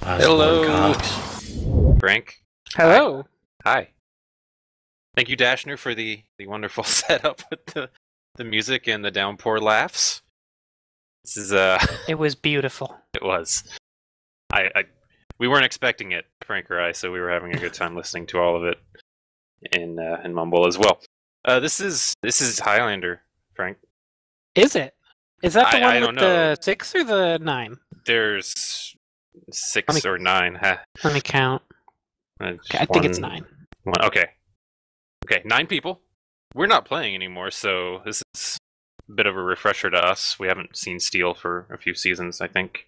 Hello, Frank. Hello. Hi. Thank you, Dashner, for the wonderful setup with the music and the downpour laughs. This is It was beautiful. It was. We weren't expecting it, Frank or I, so we were having a good time listening to all of it in Mumble as well. This is Highlander, Frank. Is it? Is that the one with don't know. the 6 or the 9? There's 6 or 9. Let me count. Okay, I think it's 9. Okay, 9 people. We're not playing anymore, so this is a bit of a refresher to us. We haven't seen Steel for a few seasons, I think.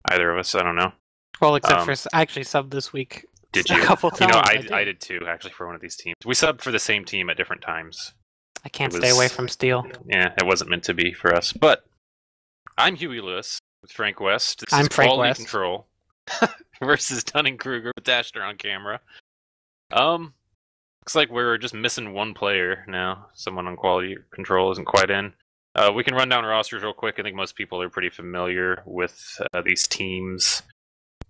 Either of us, I don't know. Well, except for I actually subbed this week. Did you? A couple times. I did too, actually, for one of these teams. We subbed for the same team at different times. I can't stay away from Steel. Yeah, it wasn't meant to be for us. But I'm Huey Lewis with Frank West. This I'm is Frank Quality West. Control versus Dunning-Kruger with Dashner on camera. Looks like we're just missing one player now. Someone on Quality Control isn't quite in. We can run down rosters real quick. I think most people are pretty familiar with these teams.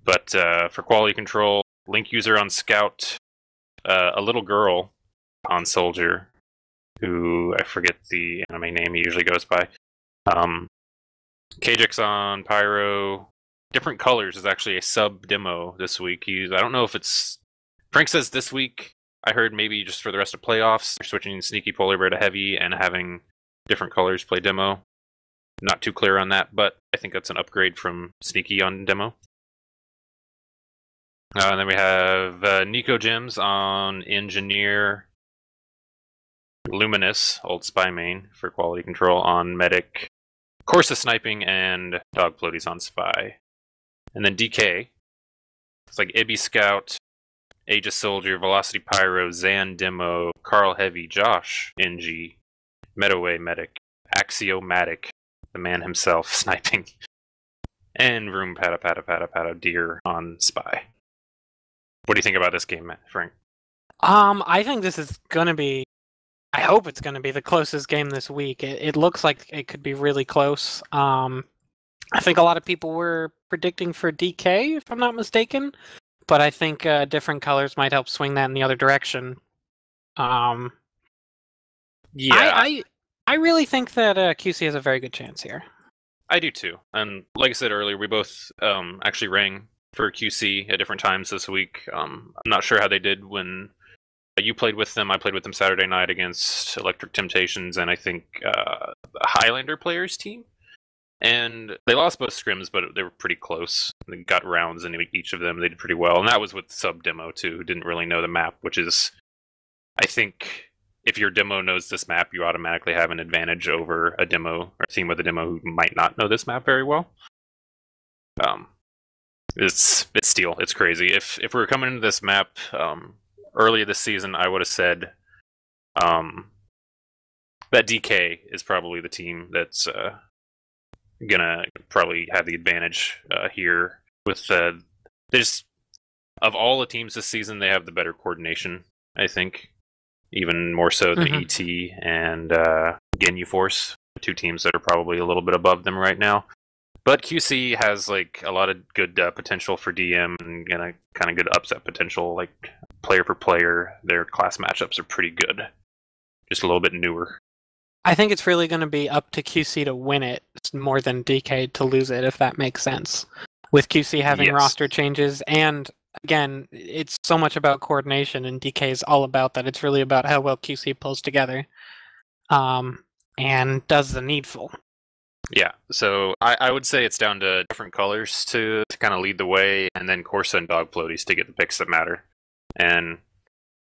But for Quality Control, Link user on Scout, a little girl on Soldier, who I forget the anime name he usually goes by. Kajix on Pyro. Different Colors is actually a sub demo this week. I don't know if it's... Frank says this week. I heard maybe just for the rest of playoffs, they're switching Sneaky Polar Bear to Heavy and having Different Colors play demo. Not too clear on that, but I think that's an upgrade from Sneaky on demo. And then we have Nico Gems on Engineer, Luminous, old Spy main for Quality Control on Medic, Corsa Sniping, and Dog Floaties on Spy. And then DK, it's like Ibby Scout, Aegis Soldier, Velocity Pyro, Zan Demo, Carl Heavy, Josh NG, Metaway Medic, Axiomatic, the man himself sniping, and Room Pata Deer on Spy. What do you think about this game, Frank? I think this is gonna be... I hope it's gonna be the closest game this week. It looks like it could be really close. I think a lot of people were predicting for DK, if I'm not mistaken. But I think Different Colors might help swing that in the other direction. Yeah. I really think that QC has a very good chance here. I do too. And like I said earlier, we both actually rang for QC at different times this week. I'm not sure how they did when you played with them. I played with them Saturday night against Electric Temptations and I think the Highlander players team. And they lost both scrims, but they were pretty close. They got rounds in each of them. They did pretty well. And that was with sub demo too, who didn't really know the map, which is, I think, if your demo knows this map, you automatically have an advantage over a demo or a team with a demo who might not know this map very well. It's Steel. It's crazy. If we were coming into this map earlier this season, I would have said that DK is probably the team that's gonna probably have the advantage here. With there's of all the teams this season, they have the better coordination. I think even more so than ET and Ginyu Force, two teams that are probably a little bit above them right now. But QC has like a lot of good potential for DM and kind of good upset potential. Like player for player, their class matchups are pretty good. Just a little bit newer. I think it's really going to be up to QC to win it more than DK to lose it, if that makes sense. With QC having roster changes, and again, it's so much about coordination, and DK is all about that. It's really about how well QC pulls together and does the needful. Yeah, so I would say it's down to Different Colors to kind of lead the way, and then Corsa and Dog Floaties to get the picks that matter. And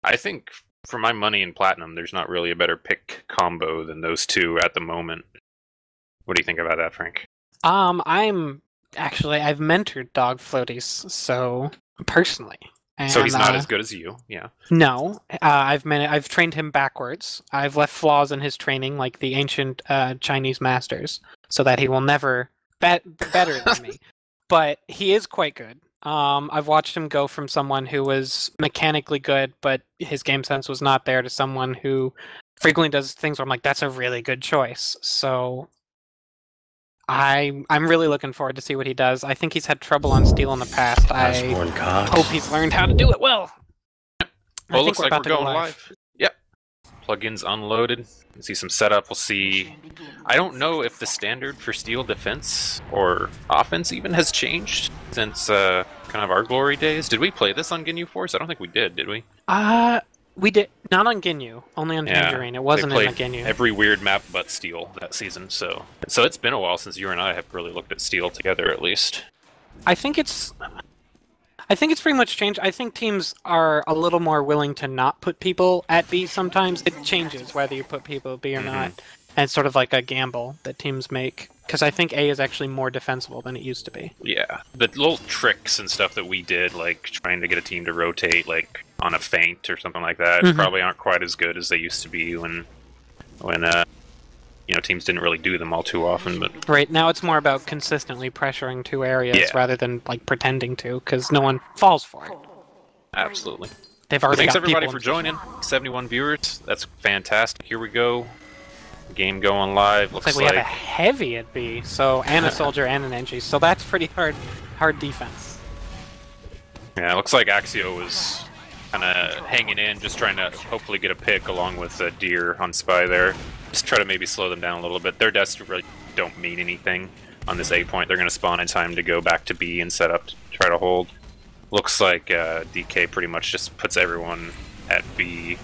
I think, for my money in Platinum, there's not really a better pick combo than those two at the moment. What do you think about that, Frank? I've mentored Dog Floaties, so personally. And, so he's not as good as you, yeah. No, I've trained him backwards. I've left flaws in his training, like the ancient Chinese masters, so that he will never better than me. But he is quite good. I've watched him go from someone who was mechanically good, but his game sense was not there, to someone who frequently does things where I'm like, that's a really good choice. So I'm really looking forward to see what he does. I think he's had trouble on steel in the past. I hope he's learned how to do it well. Well, it looks like we're going live. Yep. Plugins unloaded. You see some setup. We'll see. I don't know if the standard for steel defense or offense even has changed since kind of our glory days. Did we play this on Ginyu Force? I don't think we did we? We did not on Ginyu, only on Tangerine. It wasn't in the Ginyu. Every weird map but steel that season. So it's been a while since you and I have really looked at steel together, at least. I think it's pretty much changed. I think teams are a little more willing to not put people at B sometimes. It changes whether you put people at B or not. And it's sort of like a gamble that teams make. Because I think A is actually more defensible than it used to be. Yeah. The little tricks and stuff that we did, like trying to get a team to rotate like on a feint or something like that, probably aren't quite as good as they used to be when teams didn't really do them all too often. But right now it's more about consistently pressuring two areas rather than like pretending to, because no one falls for it. Absolutely. They've already Thanks got everybody for joining. 71 viewers. That's fantastic. Here we go. Game going live. Looks like we have a heavy at B, and a soldier and an NG, so that's pretty hard defense. Yeah, it looks like Axio was kind of hanging in, just trying to hopefully get a pick along with Deer on Spy there. Just try to maybe slow them down a little bit. Their deaths really don't mean anything on this A point. They're going to spawn in time to go back to B and set up to try to hold. Looks like DK pretty much just puts everyone at B.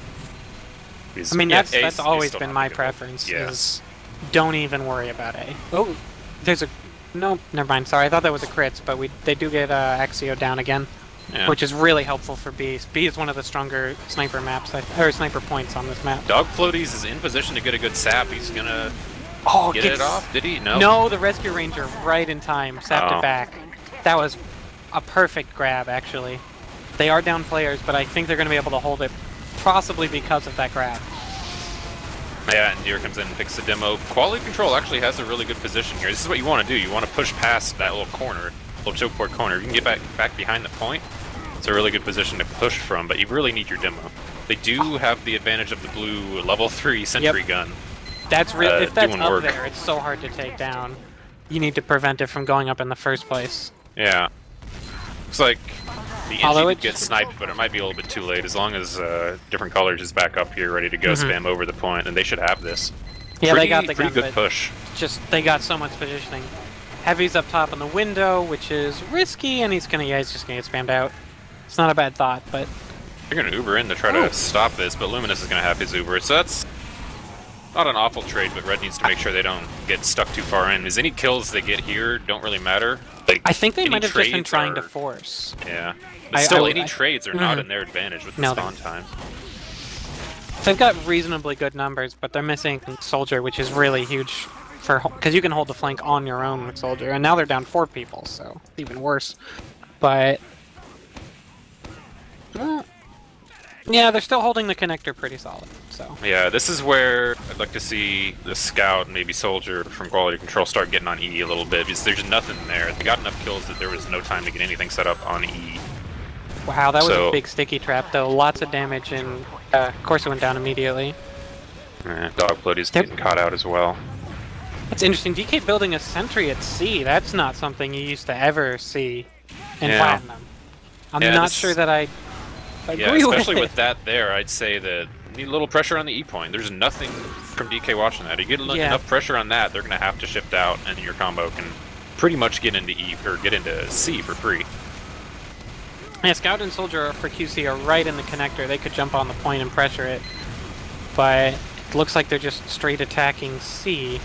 I mean, that's always been my preference, is don't even worry about A. Oh, there's a... No, never mind, sorry, I thought that was a crit, but they do get Axio down again, which is really helpful for B. B is one of the stronger sniper maps, or sniper points on this map. Dog Floaties is in position to get a good sap. He's gonna get it off. Did he? No. No, the Rescue Ranger right in time sapped it back. That was a perfect grab, actually. They are down players, but I think they're going to be able to hold it, possibly because of that grab. Yeah, and Deer comes in and picks the demo. Quality Control actually has a really good position here. This is what you want to do. You want to push past that little corner, little choke point corner. You can get back behind the point. It's a really good position to push from, but you really need your demo. They do have the advantage of the blue level 3 sentry gun. That's really, if that's up there, it's so hard to take down. You need to prevent it from going up in the first place. Yeah. Looks like the engine would get sniped, but it might be a little bit too late. As long as different colors is back up here, ready to go spam over the point, and they should have this. Yeah, they got the pretty good push. Just they got so much positioning. Heavy's up top in the window, which is risky, and he's just gonna get spammed out. It's not a bad thought, but they're gonna Uber in to try to stop this, but Luminous is gonna have his Uber, so that's not an awful trade. But Red needs to make sure they don't get stuck too far in. As any kills they get here don't really matter. Like, I think they might have just been trying to force. Yeah. But still, any trades are not in their advantage with the spawn time. They've got reasonably good numbers, but they're missing Soldier, which is really huge because you can hold the flank on your own with Soldier, and now they're down 4 people, so even worse. But yeah, they're still holding the connector pretty solid. So yeah, this is where I'd like to see the Scout and maybe Soldier from Quality Control start getting on E a little bit, because there's nothing there. They got enough kills that there was no time to get anything set up on E. Wow, that was a big sticky trap, though. Lots of damage, and of course it went down immediately. Dog Floaty's getting caught out as well. It's interesting. DK building a sentry at C. That's not something you used to ever see in Platinum. I'm not sure that I agree especially with that there, I'd say that you need a little pressure on the E point. There's nothing from DK watching that. You get enough pressure on that, they're going to have to shift out, and your combo can pretty much get into E or get into C for free. Yeah, Scout and Soldier for QC are right in the connector. They could jump on the point and pressure it, but it looks like they're just straight attacking C.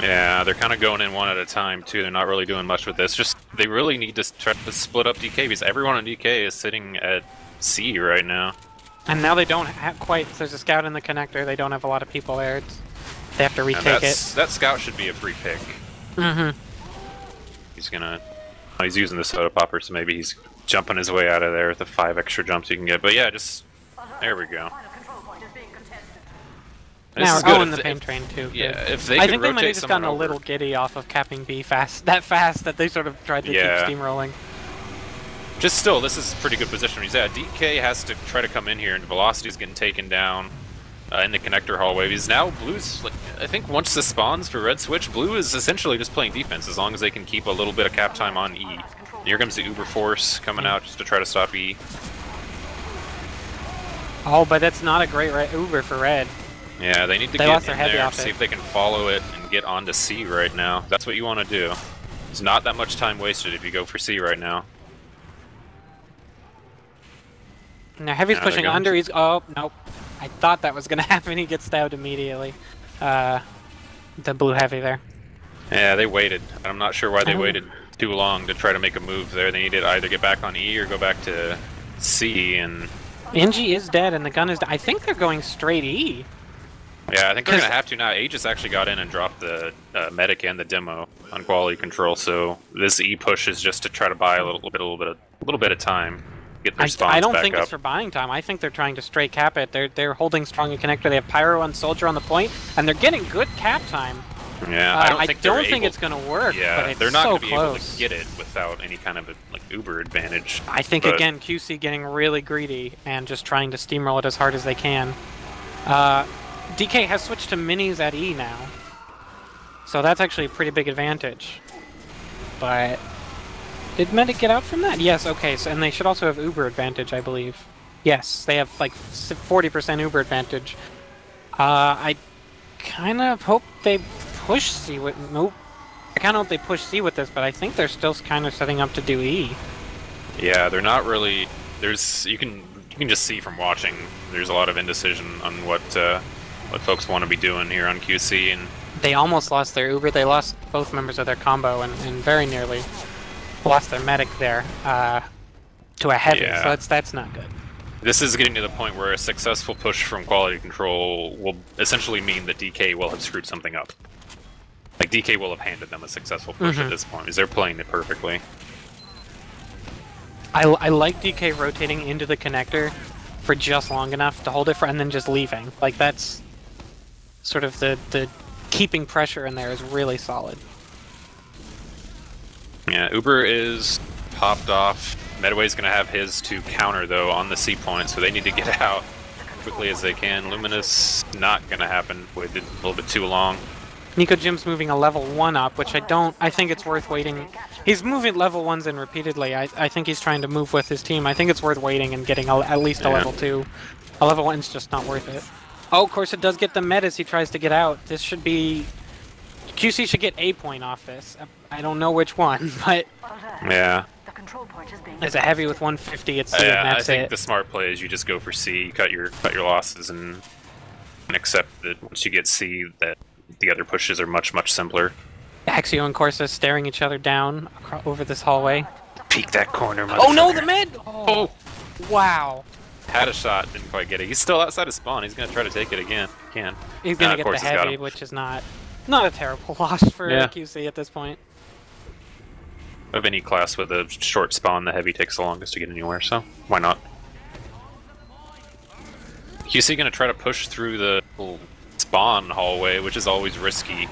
Yeah, they're kind of going in one at a time too. They're not really doing much with this. Just they really need to try to split up DK, because everyone on DK is sitting at C right now. And now they don't have quite. There's a Scout in the connector. They don't have a lot of people there. They have to retake it. That Scout should be a free pick. He's using the soda popper, so maybe he's jumping his way out of there with the 5 extra jumps you can get. But yeah, there we go. Now we're going the pain train too. Yeah, if they I think they might have just gotten a little giddy off of capping B that fast that they sort of tried to keep steamrolling. Just still, this is a pretty good position. Yeah, DK has to try to come in here, and Velocity's getting taken down. in the connector hallway. Because now Blue's, like, I think once this spawns for Red Switch, Blue is essentially just playing defense as long as they can keep a little bit of cap time on E. Here comes the Uber Force coming out just to try to stop E. Oh, but that's not a great Uber for Red. Yeah, they need to get in there, see if they can follow it and get onto C right now. That's what you want to do. There's not that much time wasted if you go for C right now. Now Heavy's pushing under. He's oh nope. I thought that was gonna happen. He gets stabbed immediately. The Blue Heavy there. Yeah, they waited. I'm not sure why they waited too long to try to make a move there. They needed to either get back on E or go back to C. And NG is dead, and the gun is. I think they're going straight E. Yeah, I think they're gonna have to now. Aegis actually got in and dropped the medic and the demo on quality control, so this E push is just to try to buy a little bit of time, get their spawns I don't back think up. It's for buying time. I think they're trying to straight cap it. They're holding strong in connector. They have Pyro and Soldier on the point, and they're getting good cap time. Yeah, I don't think it's gonna work. Yeah, but it's they're not so gonna be close. able to get it without any kind of like Uber advantage. I think again QC getting really greedy and just trying to steamroll it as hard as they can. DK has switched to minis at E now, so that's actually a pretty big advantage. But did Medic get out from that? Yes. Okay. So and they should also have Uber advantage, I believe. Yes, they have like 40% Uber advantage. I kind of hope they push C with nope. I kind of hope they push C with this, but I think they're still kind of setting up to do E. Yeah, they're not really. There's you can just see from watching. There's a lot of indecision on what folks want to be doing here on QC, and they almost lost their Uber. They lost both members of their combo, and very nearly lost their medic there to a heavy. Yeah. So that's not good. This is getting to the point where a successful push from quality control will essentially mean that DK will have screwed something up. Like, DK will have handed them a successful push at this point, because they're playing it perfectly. I like DK rotating into the connector for just long enough to hold it for, and then just leaving. Like, that's sort of the keeping pressure in there is really solid. Yeah, Uber is popped off. Medway's gonna have his to counter though on the C point, so they need to get out quickly as they can. Luminous not gonna happen. Waited a little bit too long. Nico Jim's moving a level 1 up, which I think it's worth waiting. He's moving level 1s in repeatedly. I think he's trying to move with his team. I think it's worth waiting and getting at least a level 2. A level 1's just not worth it. Oh, of course it does get the med as he tries to get out. This should be... QC should get a point off this. I don't know which one, but... Yeah. There's a heavy with 150 at C, and I that's think it. the smart play is you just go for C, cut your losses, and accept that once you get C, that the other pushes are much simpler. Axio and Corsa staring each other down over this hallway. Peek that corner, motherfucker. Oh no, the med! Oh! Wow. Had a shot, didn't quite get it. He's still outside of spawn. He's gonna try to take it again. Can. He's gonna get the heavy, which is not a terrible loss for QC at this point. Of any class with a short spawn, the heavy takes the longest to get anywhere, so why not? QC gonna try to push through the spawn hallway, which is always risky.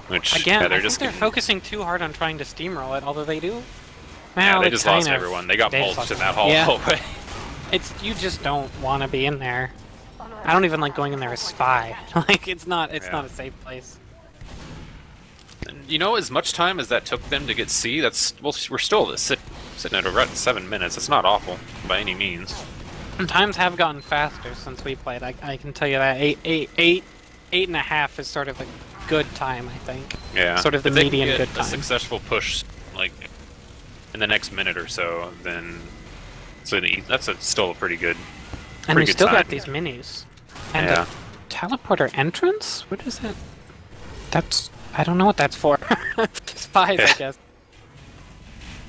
Which again, they're I think they're focusing too hard on trying to steamroll it, although they do. Well, yeah, they just lost everyone. They got mulched in that hallway. You just don't want to be in there. I don't even like going in there as spy. Like it's not a safe place. You know, as much time as that took them to get C, we're still sitting at around 7 minutes. It's not awful by any means. And times have gotten faster since we played. I can tell you that 8.5 is sort of a good time, I think. Yeah. Sort of the median good time. A successful push, like in the next minute or so, then that's still a pretty good. And we still time. got these minis. And a teleporter entrance? What is it? I don't know what that's for. Spies, I guess.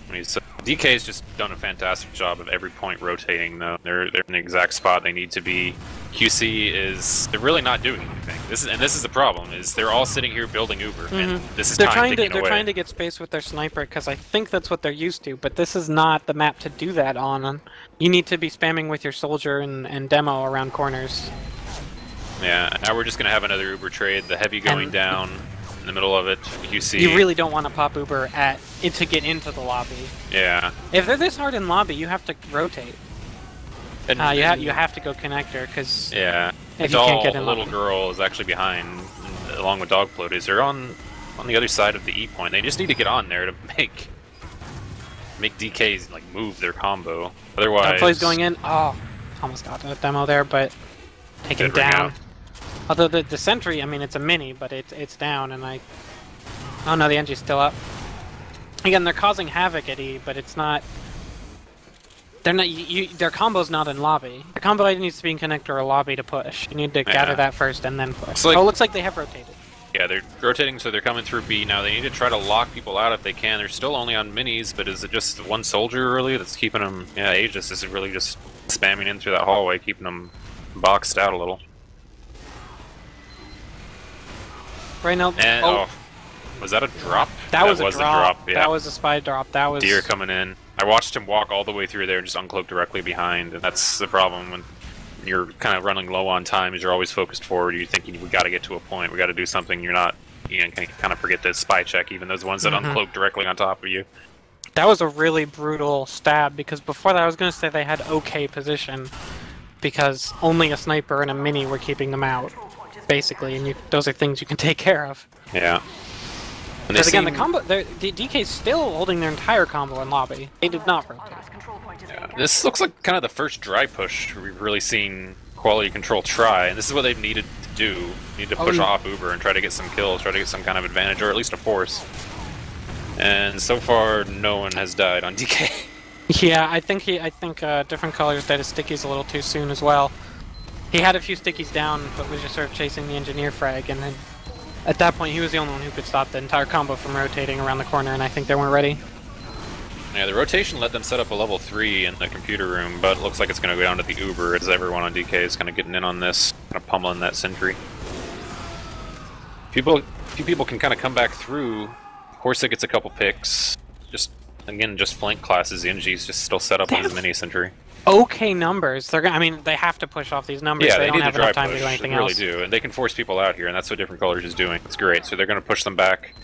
I mean, so DK's just done a fantastic job of every point rotating, though. They're in the exact spot they need to be. QC they're really not doing anything. This is the problem, is they're all sitting here building Uber, and this is they're time trying to get space with their sniper, because I think that's what they're used to, but this is not the map to do that on. You need to be spamming with your soldier and demo around corners. Yeah, now we're just going to have another Uber trade, the heavy going down in the middle of it. QC. You really don't want to pop Uber to get into the lobby. Yeah. If they're this hard in lobby, you have to rotate. And, you have to go connector, because if you can't get in little lobby. girl is actually behind, along with Dog Floaties. They're on the other side of the E point. They just need to get on there to make DKs like move their combo. Otherwise, Play's going in. Oh, almost got a demo there, but taken down. Although the sentry, I mean, it's a mini, but it's down, and oh no, the NG's still up. Again, they're causing havoc at E, but it's not. They're not. Their combo's not in lobby. The combo either needs to be in connector or lobby to push. You need to gather that first and then push. Like, oh, looks like they have rotated. Yeah, they're rotating, so they're coming through B now. They need to try to lock people out if they can. They're still only on minis, but is it just one soldier really that's keeping them? Yeah, Aegis is really just spamming in through that hallway, keeping them boxed out a little. Right now, and, was that a drop? That was a drop. Yeah. That was a spy drop. That was Deer coming in. I watched him walk all the way through there and just uncloak directly behind, and that's the problem when you're kind of running low on time. Is you're always focused forward. You're thinking we got to get to a point. We got to do something. You're not. You kind of forget to spy check even those ones that uncloak directly on top of you. That was a really brutal stab because before that I was going to say they had okay position because only a sniper and a mini were keeping them out, basically, and those are things you can take care of. Yeah. Because again, the combo, the DK's still holding their entire combo in lobby. They did not rotate. Yeah. This looks like kind of the first dry push we've really seen quality control try, and this is what they've needed to do. They need to push off Uber and try to get some kills, try to get some kind of advantage, or at least a force. And so far, no one has died on DK. Yeah, I think Different Colors did his stickies a little too soon as well. He had a few stickies down, but was just sort of chasing the engineer frag, and then at that point he was the only one who could stop the entire combo from rotating around the corner, and I think they weren't ready. Yeah, the rotation let them set up a level 3 in the computer room, but it looks like it's going to go down to the Uber as everyone on DK is kind of getting in on this, kind of pummeling that sentry. Few people can kind of come back through. Of course, it gets a couple picks. Just flank classes. The NG's just still set up on his mini sentry. Okay numbers. I mean, they have to push off these numbers. Yeah, they they don't need have to dry enough time push. to do anything they really else. do, and they can force people out here, and that's what Different Colors is doing. It's great. So they're going to push them back.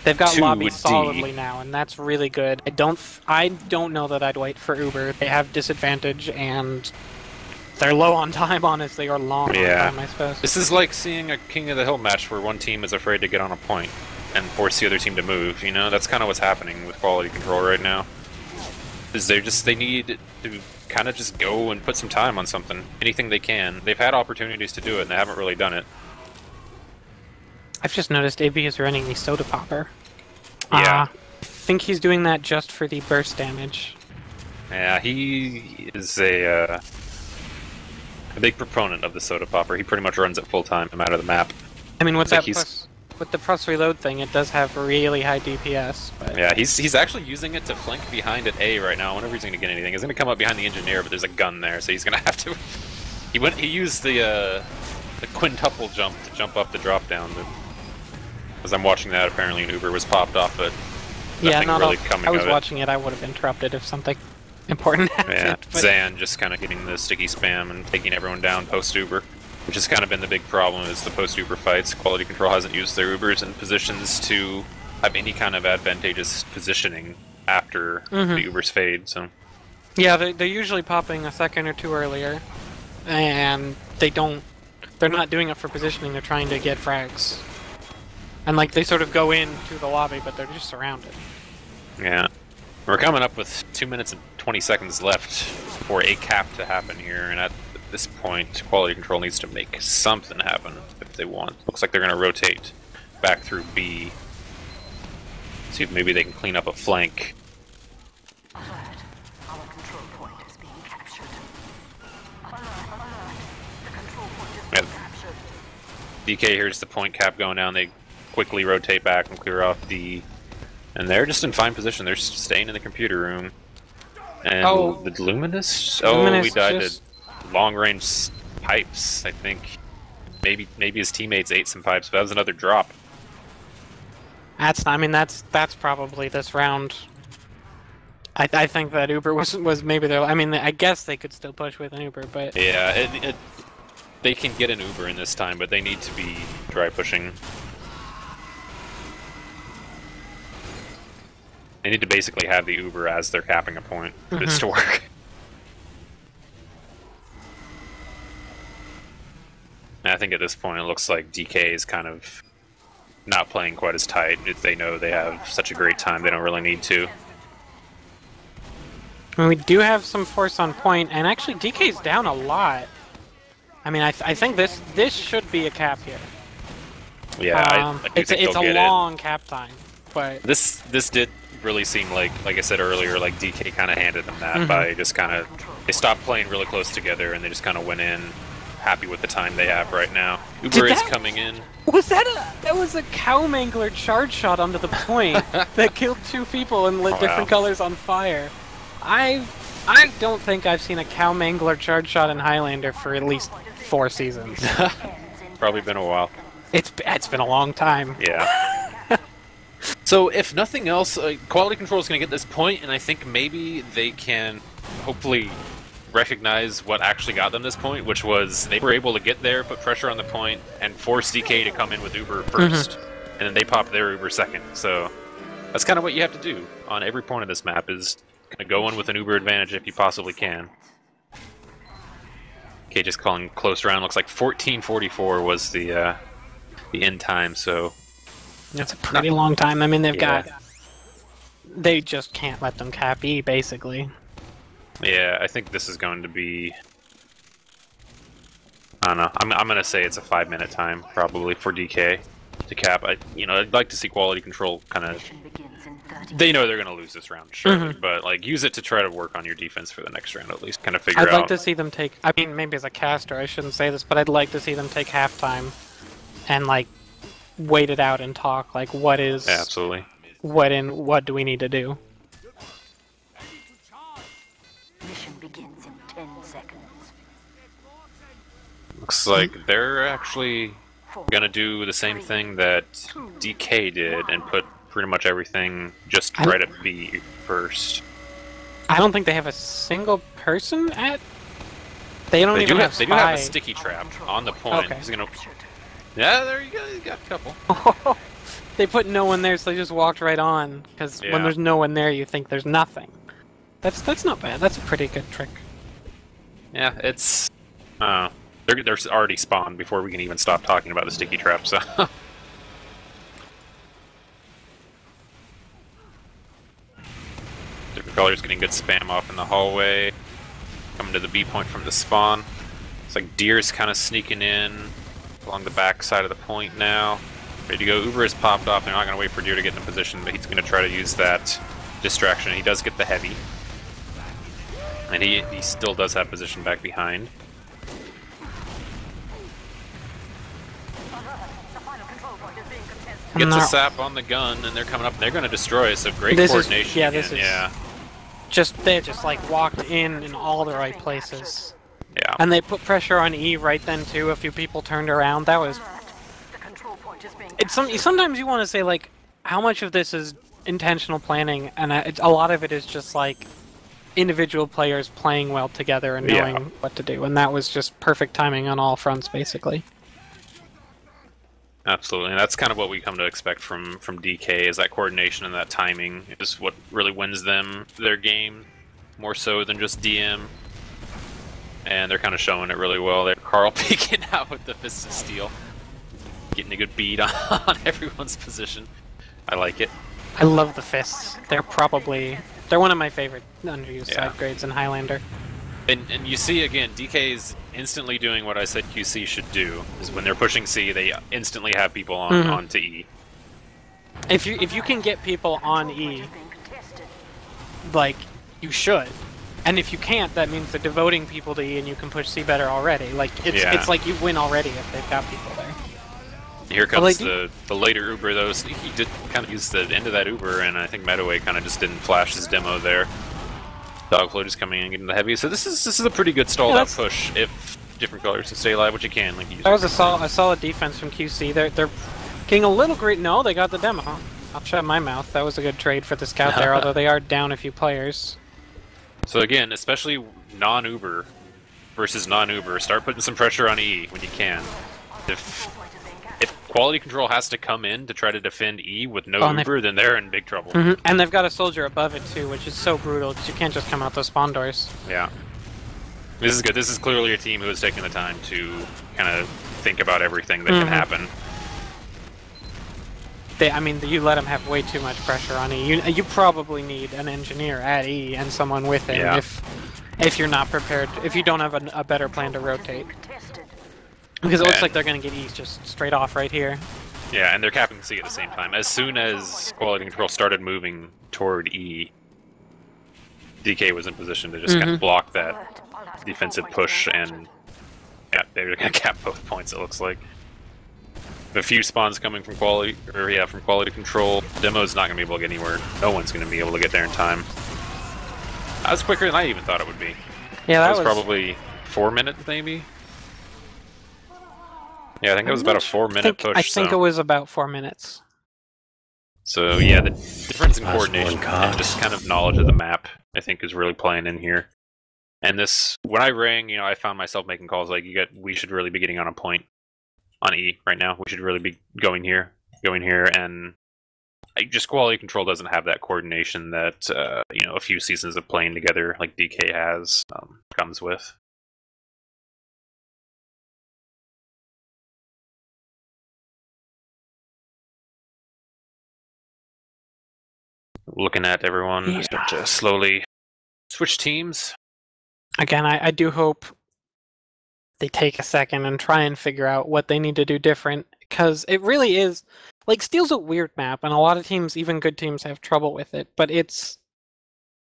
They've got lobby 2D. solidly now, and that's really good. I don't know that I'd wait for Uber. They have disadvantage, and they're low on time, honestly, or long on time, I suppose. This is like seeing a King of the Hill match where one team is afraid to get on a point and force the other team to move. You know, that's kind of what's happening with quality control right now. Is they need to kind of just go and put some time on something, anything they can. They've had opportunities to do it, and they haven't really done it. I've just noticed AB is running the soda popper. Yeah. I think he's doing that just for the burst damage. Yeah, he is a big proponent of the soda popper. He pretty much runs it full time, no matter the map. I mean, with the plus reload thing, it does have really high DPS. But yeah, he's actually using it to flank behind at A right now. Whenever he's going to get anything, he's going to come up behind the engineer, but there's a gun there, so he's going to have to. He used the quintuple jump to jump up the drop down. As I'm watching that, apparently an Uber was popped off, but nothing really coming I was of it. watching it. I would have interrupted if something important happened. Yeah, but Zan just kind of getting the sticky spam and taking everyone down post-Uber, which has kind of been the big problem is the post-Uber fights. Quality Control hasn't used their Ubers in positions to have any kind of advantageous positioning after the Ubers fade, so... Yeah, they're usually popping a second or two earlier, and they're not doing it for positioning, they're trying to get frags. And like, they sort of go into the lobby, but they're just surrounded. Yeah. We're coming up with 2 minutes and 20 seconds left for a cap to happen here, and at this point, Quality Control needs to make something happen if they want. Looks like they're going to rotate back through B. See if maybe they can clean up a flank. Alert. Our control point is being captured. Alert. The control point is being captured. DK here's the point cap going down. They quickly rotate back and clear off D. And they're just in fine position. They're staying in the computer room. And the Luminous? Oh, we died to long-range pipes, I think. Maybe his teammates ate some pipes, but that was another drop. That's probably this round. I think that Uber was maybe their. I mean, I guess they could still push with an Uber, but yeah, they can get an Uber in this time, but they need to be dry pushing. They need to basically have the Uber as their capping a point for this to work. this point, it looks like DK is kind of not playing quite as tight. They know they have such a great time, they don't really need to. I mean, we do have some force on point, and actually DK's down a lot. I mean, I think this should be a cap here. Yeah, I do think it's a long cap time, but this did really seem like I said earlier, like DK kind of handed them that by just kind of they stopped playing really close together and they just kind of went in happy with the time they have right now. Uber is coming in. Was that was a cow mangler charge shot onto the point that killed 2 people and lit different colors on fire. I don't think I've seen a cow mangler charge shot in Highlander for at least 4 seasons. Probably been a while. It's been a long time. Yeah. So if nothing else, quality control is going to get this point, and I think maybe they can hopefully recognize what actually got them this point, which was they were able to get there, put pressure on the point, and force DK to come in with Uber first, and then they pop their Uber second. So that's kind of what you have to do on every point of this map, is kind of go in with an Uber advantage if you possibly can. Okay, just calling close round. Looks like 14:44 was the end time, so that's a pretty long time. I mean, they just can't let them cap E, basically. Yeah, I think this is going to be, I don't know, I'm going to say it's a 5-minute time, probably, for DK to cap. I'd like to see quality control kind of, they know they're going to lose this round, surely, but, like, use it to try to work on your defense for the next round, at least, kind of figure out. I'd like to see them take, I mean, maybe as a caster, I shouldn't say this, but I'd like to see them take halftime and, like, wait it out and talk, like, what is... Yeah, absolutely. What do we need to do? Mission begins in 10 seconds. Looks like they're actually gonna do the same thing that DK did and put pretty much everything just right at B first. I don't think they have a single person at... They do have a sticky trap on the point. Okay. He's gonna... Yeah, there you go. You got a couple. They put no one there, so they just walked right on. Because when there's no one there, you think there's nothing. That's not bad. That's a pretty good trick. Yeah, it's... they're already spawned before we can even stop talking about the sticky trap, so... Different colors getting good spam off in the hallway. Coming to the B point from the spawn. It's like Deer's kind of sneaking in along the back side of the point now. Ready to go. Uber has popped off. They're not going to wait for Deer to get in position, but he's going to try to use that distraction. He does get the heavy. And he still does have position back behind. Gets a sap on the gun, and they're coming up. And they're going to destroy it. So great coordination. They just like walked in all the right places. Yeah. And they put pressure on E right then too. A few people turned around. That was. Sometimes you want to say like, how much of this is intentional planning, and a lot of it is just like individual players playing well together and knowing what to do. And that was just perfect timing on all fronts, basically. Absolutely, and that's kind of what we come to expect from DK, is that coordination and that timing is what really wins them their game, more so than just DM. And they're kind of showing it really well there. Carl peeking out with the Fist of Steel. Getting a good beat on everyone's position. I like it. I love the fists. They're one of my favorite underused side grades in Highlander. And you see again, DK is instantly doing what I said QC should do. Is when they're pushing C, they instantly have people onto E. If you can get people on E, like you should. And if you can't, that means they're devoting people to E, and you can push C better already. Like it's like you win already if they've got people there. Here comes the later Uber though. So he did kind of use the end of that Uber, and I think Medaway kind of just didn't flash his demo there. Dogfloat is coming in and getting the heavy, so this is a pretty good stalled out push if different colors can stay alive, which you can. Like that was a solid defense from QC. They're getting a little great. No, they got the demo. I'll shut my mouth. That was a good trade for the scout there, although they are down a few players. So again, especially non-Uber versus non-Uber, start putting some pressure on E when you can. If quality control has to come in to try to defend E with no Uber, then they're in big trouble. And they've got a soldier above it too, which is so brutal because you can't just come out those spawn doors. Yeah. This is good. This is clearly a team who has taken the time to kind of think about everything that can happen. I mean, you let him have way too much pressure on E. You probably need an engineer at E and someone with him if you're not prepared, if you don't have a better plan to rotate. Because it looks like they're going to get E just straight off right here. Yeah, and they're capping C at the same time. As soon as quality control started moving toward E, DK was in position to just kind of block that defensive push, and yeah, they're going to cap both points, it looks like. A few spawns coming from quality, from quality control. Demo's not going to be able to get anywhere. No one's going to be able to get there in time. That was quicker than I even thought it would be. Yeah, that was probably 4 minutes, maybe? Yeah, I think it was about a 4-minute push. I think it was about 4 minutes. So yeah, the difference in coordination and just kind of knowledge of the map, I think, is really playing in here. And this, when I rang, you know, I found myself making calls like, we should really be getting on a point on E right now. We should really be going here, and just quality control doesn't have that coordination that you know, a few seasons of playing together like DK has comes with. Looking at everyone start to slowly switch teams. Again, I do hope they take a second and try and figure out what they need to do different, because it really is, like, Steel's a weird map, and a lot of teams, even good teams, have trouble with it, but it's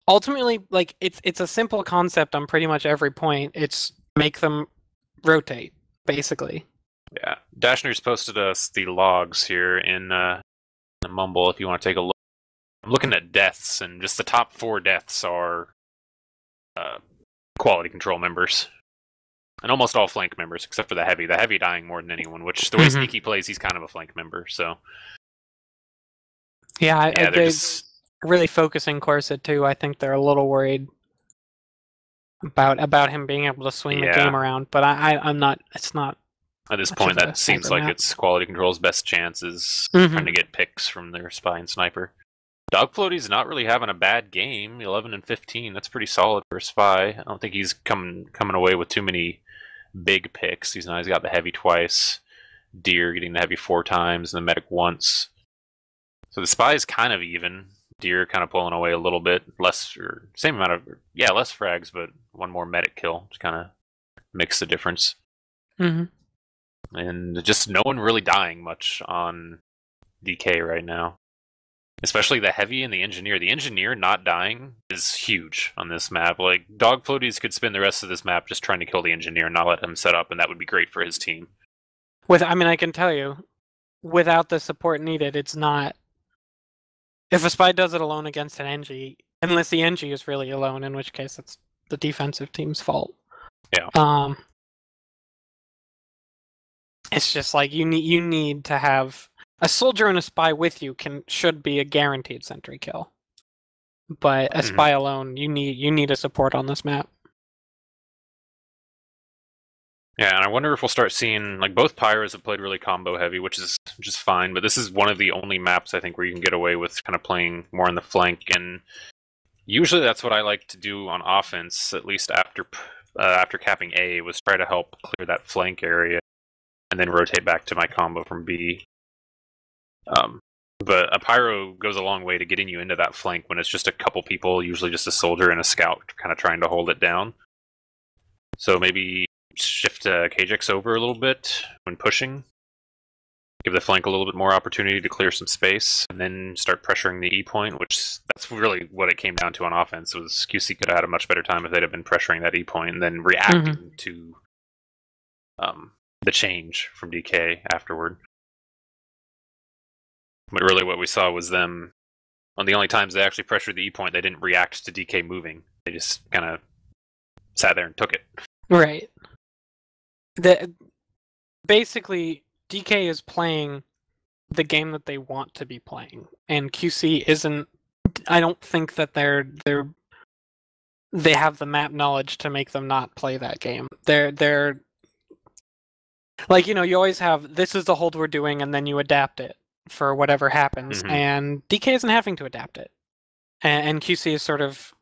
ultimately, like, it's a simple concept on pretty much every point. It's make them rotate, basically. Yeah, Dashner's posted us the logs here in the Mumble if you want to take a look. I'm looking at deaths, and just the top 4 deaths are quality control members. And almost all flank members, except for the heavy. The heavy dying more than anyone, which the way Sneaky plays, he's kind of a flank member, so... Yeah, they're just really focusing Corset, too. I think they're a little worried about him being able to swing the game around, but I'm not... It's not... At this point, that seems like it's quality control's best chance is trying to get picks from their spy and sniper. Dog Floaty's not really having a bad game. 11 and 15. That's pretty solid for a spy. I don't think he's coming away with too many big picks. He's got the heavy twice. Deer getting the heavy 4 times, and the medic once. So the spy is kind of even. Deer kind of pulling away a little bit. Same amount of... Yeah, less frags, but 1 more medic kill. Just kind of makes the difference. And just no one really dying much on DK right now. Especially the heavy and the engineer. The engineer not dying is huge on this map. Like, Dog Floaties could spend the rest of this map just trying to kill the engineer and not let him set up, and that would be great for his team. I mean, I can tell you, without the support needed, it's not... If a spy does it alone against an Engie, unless the Engie is really alone, in which case it's the defensive team's fault. Yeah. It's just like, you need to have... A soldier and a spy with you should be a guaranteed sentry kill, but a spy alone, you need a support on this map. Yeah, and I wonder if we'll start seeing, like, both Pyros have played really combo heavy, which is fine, but this is one of the only maps I think where you can get away with kind of playing more on the flank, and usually that's what I like to do on offense, at least after capping A, was try to help clear that flank area, and then rotate back to my combo from B. But a pyro goes a long way to getting you into that flank when it's just a couple people, usually just a soldier and a scout, kind of trying to hold it down. So maybe shift KJX over a little bit when pushing, give the flank a little bit more opportunity to clear some space, and then start pressuring the E point, which that's really what it came down to on offense. Was QC could have had a much better time if they'd have been pressuring that E point and then reacting to the change from DK afterward. But really what we saw was them, on the only times they actually pressured the E point, they didn't react to DK moving. They just kind of sat there and took it. Right. Basically, DK is playing the game that they want to be playing, and QC isn't... I don't think that they have the map knowledge to make them not play that game. They're... Like, you know, you always have, this is the hold we're doing, and then you adapt it for whatever happens, and DK isn't having to adapt it. And QC is sort of...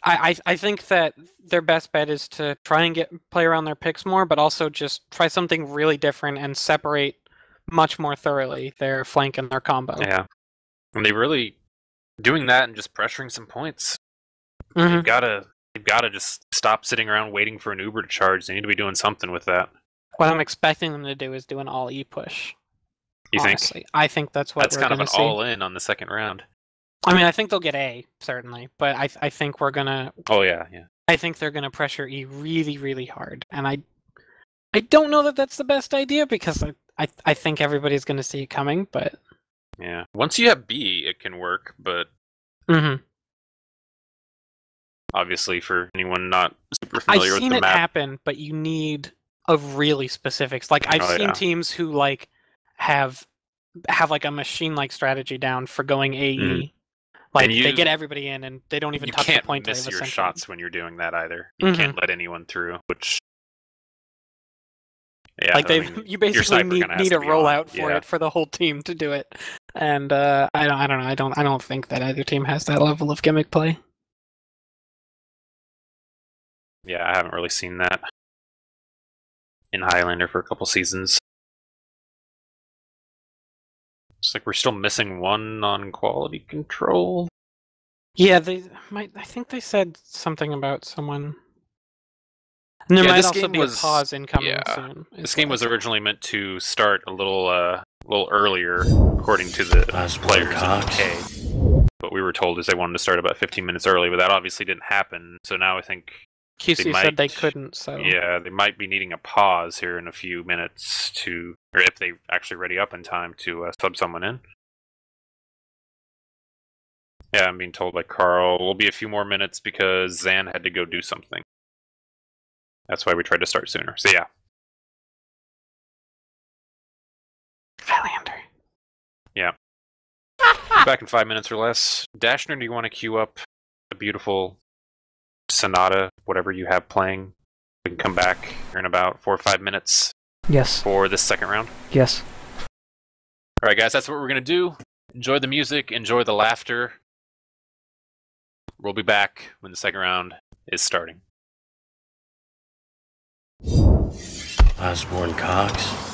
I think that their best bet is to try and play around their picks more, but also just try something really different and separate much more thoroughly their flank and their combo. Yeah. And they really doing that and just pressuring some points. Mm-hmm. They've gotta just stop sitting around waiting for an Uber to charge. They need to be doing something with that. What I'm expecting them to do is do an all E push. You honestly. think? I think that's what That's we're kind of an gonna see. all-in on the second round. I mean, I think they'll get A, certainly, but I think we're gonna. Oh yeah. I think they're gonna pressure E really, really hard, and I don't know that that's the best idea because I think everybody's gonna see it coming, but Yeah. Once you have B, it can work, but obviously for anyone not super familiar I've with seen the it map, happen, but you need a really specifics. Like I've seen teams who like have like a machine-like strategy down for going AE. Mhm. Like And they get everybody in, and they don't even you touch the can't point. miss they have your a shots when you're doing that either. You can't let anyone through, which yeah, like I they, mean, you your basically sniper kinda has need to a be on. rollout for Yeah. it for the whole team to do it. And I don't think that either team has that level of gimmick play. Yeah, I haven't really seen that in Highlander for a couple seasons. It's like we're still missing one on quality control. Yeah, I think they said something about someone. And there might this also game be a pause incoming soon. This game was originally meant to start a little earlier, according to the players in UK. But we were told is they wanted to start about 15 minutes early, but that obviously didn't happen. So now I think QC said they couldn't. So yeah, they might be needing a pause here in a few minutes or if they actually ready up in time to sub someone in. Yeah, I'm being told by Carl, will be a few more minutes because Zan had to go do something. That's why we tried to start sooner. So yeah. Highlander. Yeah. Back in 5 minutes or less. Dashner, do you want to queue up a beautiful sonata, whatever you have playing? We can come back here in about 4 or 5 minutes. Yes. For this second round. Yes. Alright guys, that's what we're going to do. Enjoy the music, enjoy the laughter. We'll be back when the second round is starting. Osborne Cox.